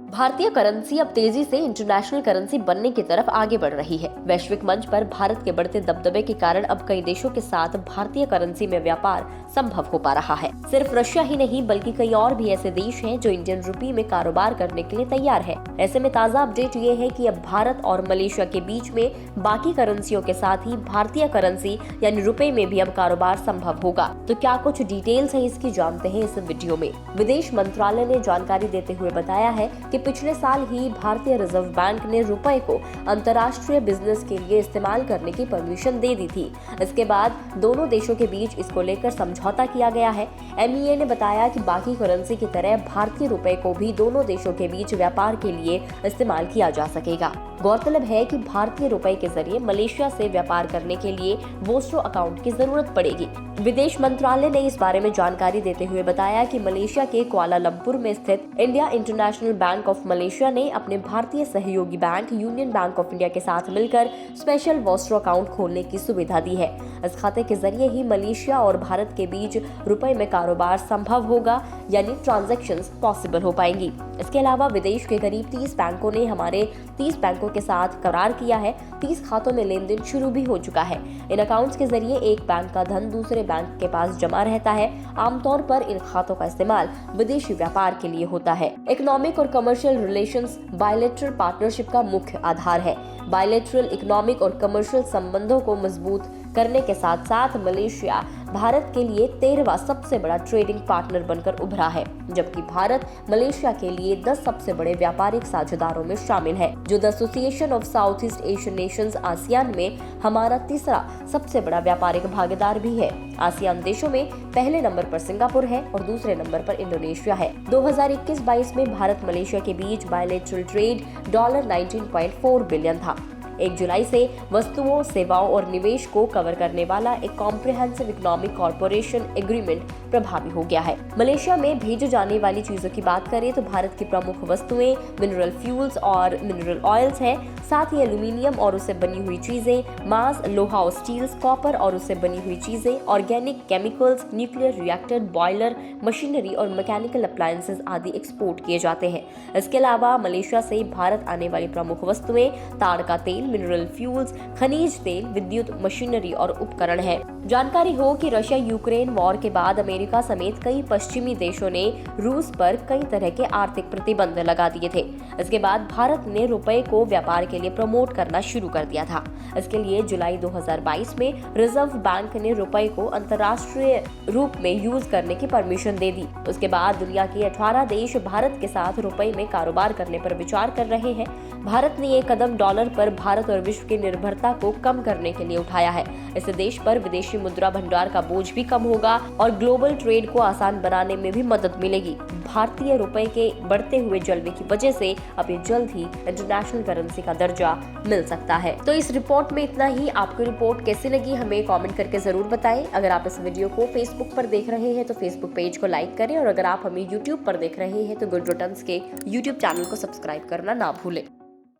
भारतीय करेंसी अब तेजी से इंटरनेशनल करेंसी बनने की तरफ आगे बढ़ रही है। वैश्विक मंच पर भारत के बढ़ते दबदबे के कारण अब कई देशों के साथ भारतीय करेंसी में व्यापार संभव हो पा रहा है। सिर्फ रशिया ही नहीं बल्कि कई और भी ऐसे देश हैं जो इंडियन रुपी में कारोबार करने के लिए तैयार है। ऐसे में ताजा अपडेट ये है कि अब भारत और मलेशिया के बीच में बाकी करेंसियों के साथ ही भारतीय करेंसी यानी रुपए में भी अब कारोबार संभव होगा। तो क्या कुछ डिटेल्स है इसकी जानते हैं इस वीडियो में। विदेश मंत्रालय ने जानकारी देते हुए बताया है कि पिछले साल ही भारतीय रिजर्व बैंक ने रुपए को अंतर्राष्ट्रीय बिजनेस के लिए इस्तेमाल करने की परमिशन दे दी थी। इसके बाद दोनों देशों के बीच इसको लेकर समझौता किया गया है। MEA ने बताया कि बाकी करेंसी की तरह भारतीय रुपए को भी दोनों देशों के बीच व्यापार के लिए इस्तेमाल किया जा सकेगा। गौरतलब है कि भारतीय रुपए के जरिए मलेशिया से व्यापार करने के लिए वोस्ट्रो अकाउंट की जरूरत पड़ेगी। विदेश मंत्रालय ने इस बारे में जानकारी देते हुए बताया कि मलेशिया के कुआलालंपुर में स्थित India international bank of Malaysia ने अपने भारतीय सहयोगी bank union bank of India के साथ मिलकर स्पेशल वोस्ट्रो अकाउंट खोलने की सुविधा दी है। इस खाते के जरिए ही मलेशिया और भारत के बीच रुपए में कारोबार संभव होगा, यानी ट्रांजैक्शंस पॉसिबल हो पाएंगी। इसके अलावा विदेश के करीब 30 बैंकों ने हमारे 30 बैंकों के साथ करार किया है। 30 खातों में लेन देन शुरू भी हो चुका है। इन अकाउंट्स के जरिए एक बैंक का धन दूसरे बैंक के पास जमा रहता है। आमतौर पर इन खातों का इस्तेमाल विदेशी व्यापार के लिए होता है। इकोनॉमिक और कमर्शियल रिलेशंस बायलैटरल पार्टनरशिप का मुख्य आधार है। बायलैटरल इकोनॉमिक और कमर्शियल संबंधों को मजबूत करने के साथ साथ मलेशिया भारत के लिए 13वां सबसे बड़ा ट्रेडिंग पार्टनर बनकर उभरा है, जबकि भारत मलेशिया के लिए 10 सबसे बड़े व्यापारिक साझेदारों में शामिल है, जो the association of south east Asian Nations ASEAN में हमारा तीसरा सबसे बड़ा व्यापारिक भागीदार भी है। आसियान देशों में पहले नंबर पर सिंगापुर है और दूसरे नंबर पर इंडोनेशिया है। 2021-22 में भारत मलेशिया के बीच बायलैटरल ट्रेड $19.4 बिलियन था। 1 जुलाई से वस्तुओं, सेवाओं और निवेश को कवर करने वाला एक कॉम्प्रिहेंसिव इकोनॉमिक कॉर्पोरेशन एग्रीमेंट प्रभावी हो गया है। मलेशिया में भेजे जाने वाली चीजों की बात करें तो भारत की प्रमुख वस्तुएं मिनरल फ्यूल्स और मिनरल ऑयल्स हैं। साथ ही एल्यूमिनियम और उससे बनी हुई चीजें, मांस, लोहा और स्टील्स, कॉपर और उससे बनी हुई चीजें, organic chemicals, nuclear reactor, boiler, machinery और मैकेनिकल अप्लायंसेस आदि एक्सपोर्ट किए जाते हैं। इसके अलावा मलेशिया से भारत आने वाली प्रमुख वस्तुएं ताड़ का तेल, मिनरल फ्यूल्स, खनिज तेल, विद्युत, मशीनरी और उपकरण है। जानकारी हो कि रशिया यूक्रेन वॉर के बाद अमेरिका समेत कई पश्चिमी देशों ने रूस पर कई तरह के आर्थिक प्रतिबंध लगा दिए थे। इसके बाद भारत ने रुपए को व्यापार के लिए प्रमोट करना शुरू कर दिया था। इसके लिए जुलाई 2022 में रिजर्व बैंक ने रुपए को अंतर्राष्ट्रीय रूप में यूज करने की परमिशन दे दी। उसके बाद दुनिया के 18 देश भारत के साथ रुपए में कारोबार करने पर विचार कर रहे हैं। भारत ने ये कदम डॉलर पर भारत और विश्व की निर्भरता को कम करने के लिए उठाया है। इससे देश पर विदेशी मुद्रा भंडार का बोझ भी कम होगा और ग्लोबल ट्रेड को आसान बनाने में भी मदद मिलेगी। भारतीय रुपए के बढ़ते हुए जलवे की वजह से अब ये जल्द ही इंटरनेशनल करेंसी का दर्जा मिल सकता है। तो इस रिपोर्ट में इतना ही। आपको रिपोर्ट कैसी लगी हमें कमेंट करके जरूर बताएं। अगर आप इस वीडियो को फेसबुक पर देख रहे हैं तो फेसबुक पेज को लाइक करें और अगर आप हमें यूट्यूब पर देख रहे हैं तो गुड रिटर्न्स के यूट्यूब चैनल को सब्सक्राइब करना ना भूलें।